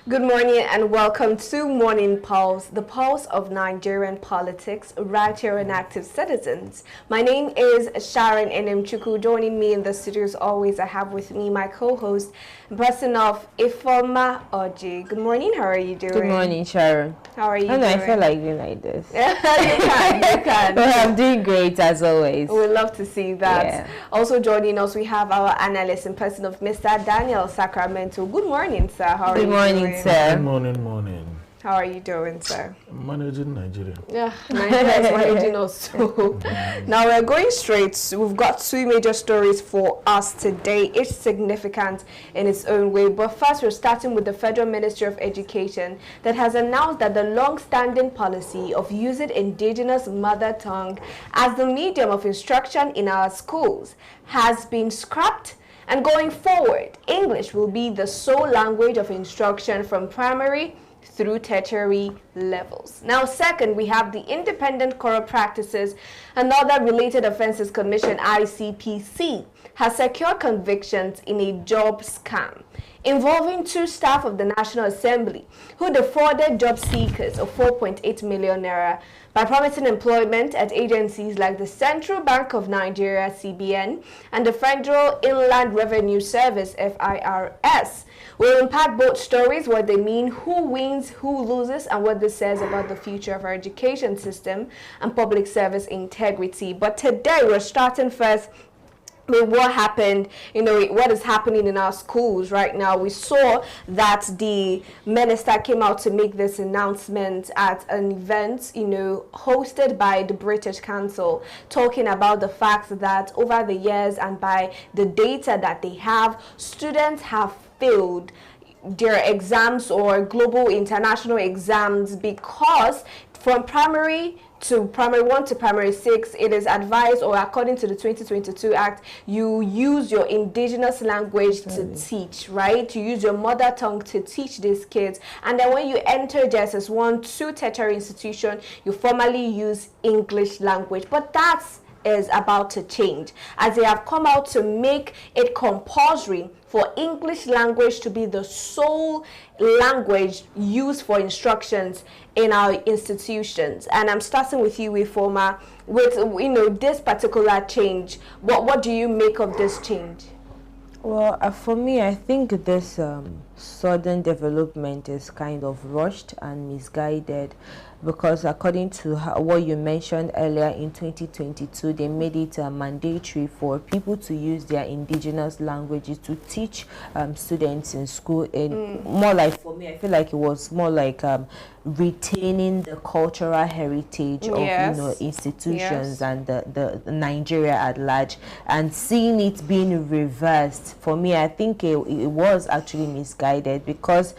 Good morning and welcome to Morning Pulse, the pulse of Nigerian politics, right here on Active Citizens. My name is Sharon Enemchuku. Joining me in the studio as always, I have with me my co-host, person of Ifoma Oji. Good morning, how are you doing? Good morning, Sharon. How are you doing? I feel like doing like this. You can. Well, I'm doing great as always. We love to see that. Yeah. Also joining us, we have our analyst in person of Mr. Daniel Sacramento. Good morning, sir. How are you doing? Good morning, sir. Good morning. How are you doing, sir? I'm managing Nigeria. Yeah, Nigeria is managing us too. Now we're going straight. We've got two major stories for us today, each significant in its own way. But first, we're starting with the Federal Ministry of Education that has announced that the long-standing policy of using indigenous mother tongue as the medium of instruction in our schools has been scrapped. And going forward, English will be the sole language of instruction from primary through tertiary levels. Now, second, we have the Independent Corrupt Practices and Other Related Offences Commission, ICPC, has secured convictions in a job scam involving two staff of the National Assembly who defrauded job seekers of 4.8 million naira by promising employment at agencies like the Central Bank of Nigeria, CBN, and the Federal Inland Revenue Service, FIRS. We'll unpack both stories, what they mean, who wins, who loses, and what this says about the future of our education system and public service integrity. But today, we're starting first with what happened, what is happening in our schools right now. We saw that the minister came out to make this announcement at an event, hosted by the British Council, talking about the fact that over the years and by the data that they have, students have failed their exams or global international exams because from primary 1 to primary 6, it is advised, or according to the 2022 Act, you use your indigenous language to teach, right? You use your mother tongue to teach these kids. And then when you enter JSS1 to tertiary institution, you formally use English language. But that's is about to change, as they have come out to make it compulsory for English language to be the sole language used for instructions in our institutions. And I'm starting with you, Ifoma, with this particular change. What do you make of this change? Well, for me, I think this sudden development is kind of rushed and misguided, because according to what you mentioned earlier, in 2022 they made it mandatory for people to use their indigenous languages to teach students in school. And more like, for me, I feel like it was more like retaining the cultural heritage of institutions and the Nigeria at large, and seeing it being reversed. For me, I think it was actually misguided, because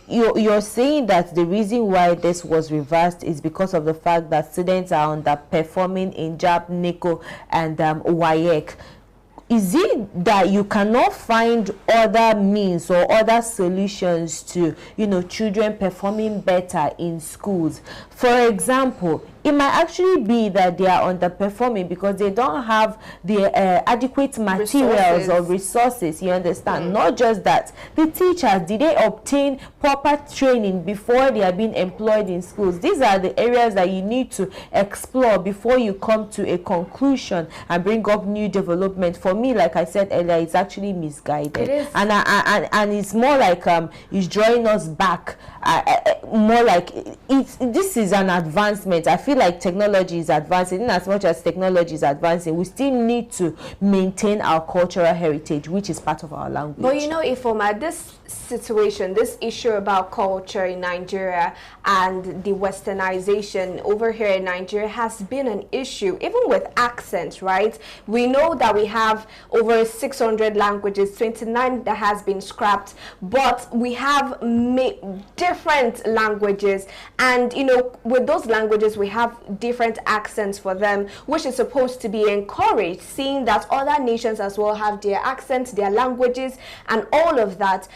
you're saying that the reason why this was reversed is because of the fact that students are underperforming in JAB, NECO, and WAEC. Is it that you cannot find other means or other solutions to, children performing better in schools? For example, it might actually be that they are underperforming because they don't have the adequate materials or resources, you understand? Not just that. The teachers, did they obtain proper training before they are being employed in schools? These are the areas that you need to explore before you come to a conclusion and bring up new development. For me, like I said earlier, it's actually misguided. It is. And it's more like it's drawing us back. More like this is an advancement. I feel like technology is advancing. In as much as technology is advancing, we still need to maintain our cultural heritage, which is part of our language. But Ifoma, this situation, this issue about culture in Nigeria and the westernization over here in Nigeria has been an issue, even with accents, right? We know that we have over 600 languages, 29 that has been scrapped, but we have different languages, and with those languages we have different accents for them, which is supposed to be encouraged, seeing that other nations as well have their accents, their languages, and all of that.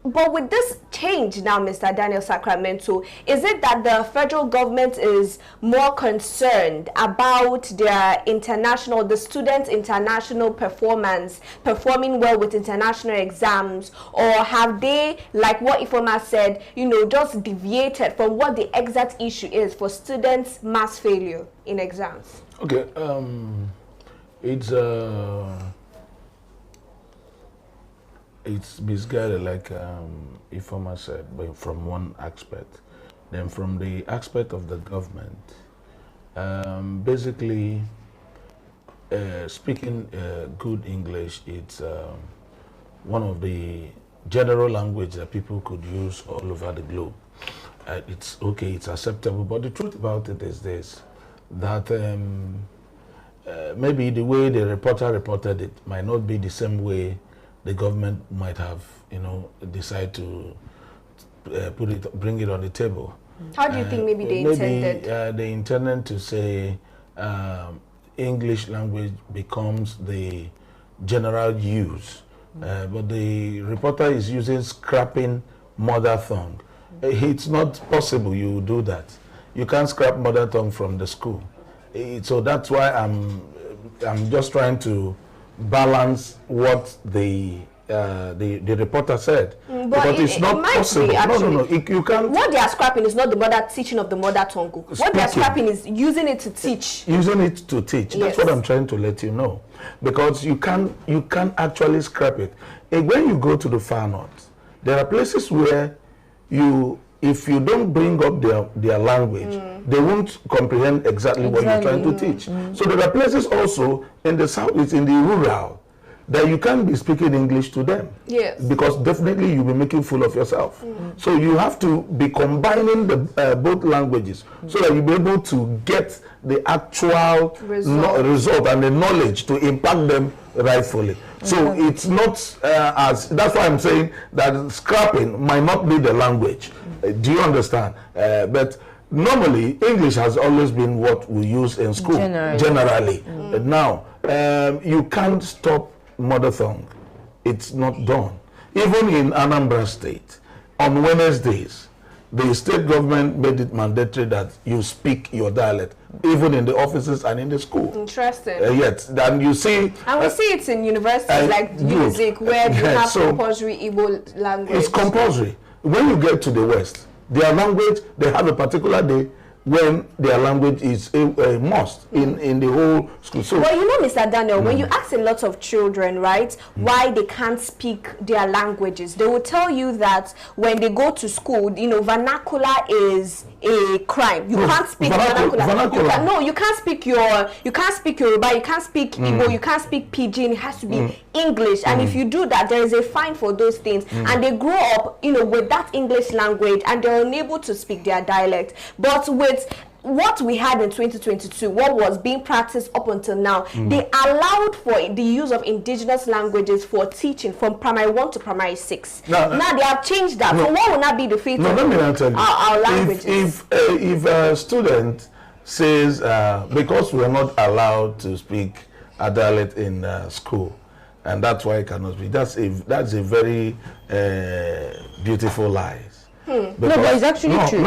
But with this change now, Mr. Daniel Sacramento, is it that the federal government is more concerned about their the students' international performance, performing well with international exams, or have they, like what Ifoma said, just deviated from what the exact issue is for students' mass failure in exams? Okay, it's misguided, like Ifoma said, but from one aspect. Then from the aspect of the government, basically, speaking good English, it's one of the general language that people could use all over the globe. It's okay, it's acceptable, but the truth about it is this, that maybe the way the reporter reported it might not be the same way the government might have, decide to bring it on the table. How do you think maybe they intended? They intended to say English language becomes the general use, but the reporter is using scrapping mother tongue. It's not possible you do that. You can't scrap mother tongue from the school. So that's why I'm just trying to balance what the reporter said, but it's not possible. No. You can't. What they are scrapping is not the teaching of the mother tongue. What they are scrapping is using it to teach. Using it to teach. Yes. That's what I'm trying to let you know, because you can actually scrap it. And when you go to the far north, there are places where if you don't bring up their language, they won't comprehend exactly what you're trying to teach. So there are places also in the south, it's in the rural, that you can't be speaking English to them. Yes. Because definitely you'll be making fool of yourself. So you have to be combining the both languages so that you'll be able to get the actual result and the knowledge to impact them rightfully. So it's not that's why I'm saying that scrapping might not be the language. Do you understand? But normally English has always been what we use in school generally. But now you can't stop mother tongue. It's not done. Even in Anambra State, on Wednesdays, the state government made it mandatory that you speak your dialect, even in the offices and in the school. Interesting. Yes, then you see. And we see it in universities like music, where you have compulsory Igbo language. It's compulsory. When you get to the West, their language, they have a particular day when their language is a must in the whole school. So, well, Mr. Daniel, when you ask a lot of children, right, why they can't speak their languages, they will tell you that when they go to school, vernacular is a crime. You can't speak vernacular. You can't speak Yoruba, you can't speak Igbo, you can't speak Pidgin. It has to be English. And if you do that, there is a fine for those things. And they grow up, with that English language, and they're unable to speak their dialect. But with what we had in 2022, what was being practiced up until now, they allowed for the use of indigenous languages for teaching from primary 1 to primary 6. Now they have changed that. So what will not be the fate of our languages? If a student says, because we are not allowed to speak a dialect in school, and that's why it cannot be, that's a very beautiful lie. No, but it's actually true.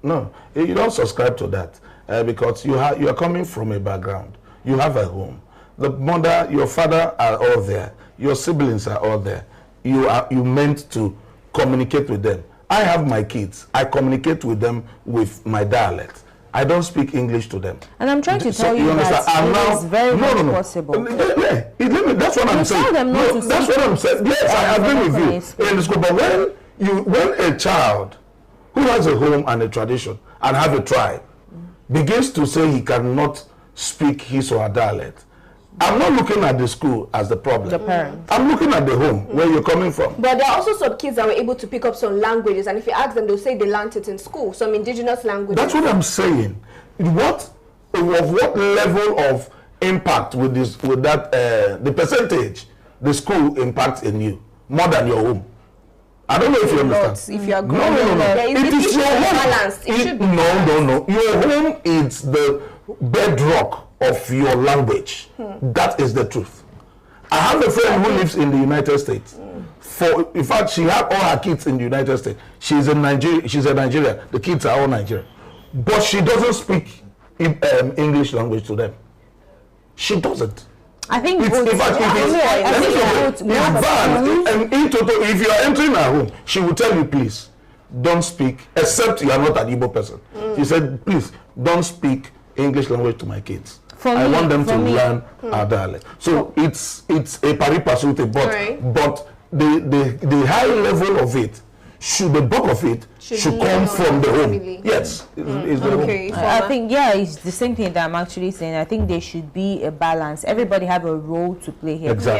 No. You don't subscribe to that because you are coming from a background. You have a home. The mother, your father are all there. Your siblings are all there. You meant to communicate with them. I have my kids. I communicate with them with my dialect. I don't speak English to them. And I'm trying to tell you that it is very much possible. That's what I'm saying. That's what I'm saying. Yes, I agree with you in the school. But when a child who has a home and a tradition and have a tribe begins to say he cannot speak his or her dialect, I'm not looking at the school as the problem. The parents. I'm looking at the home where you're coming from. But there are also some kids that were able to pick up some languages, and if you ask them, they'll say they learned it in school, some indigenous languages. That's what I'm saying. What level of impact with that the percentage the school impacts in you more than your home? I don't know if you understand. If you are growing it is your home. No. Your home is the bedrock of your language. That is the truth. I have a friend who lives in the United States. In fact, she had all her kids in the United States. She's in Nigeria. She's a Nigerian. The kids are all Nigerian, but she doesn't speak English language to them. She doesn't. I think in fact, if you are entering her home, she will tell you, please don't speak, except you are not an Igbo person. She said, please don't speak English language to my kids. I want them to learn our dialect. So it's a pari passu, but the high level of it, the bulk of it should come from the home. Yes, it's the home. I think it's the same thing that I'm actually saying. I think there should be a balance. Everybody have a role to play here. Exactly.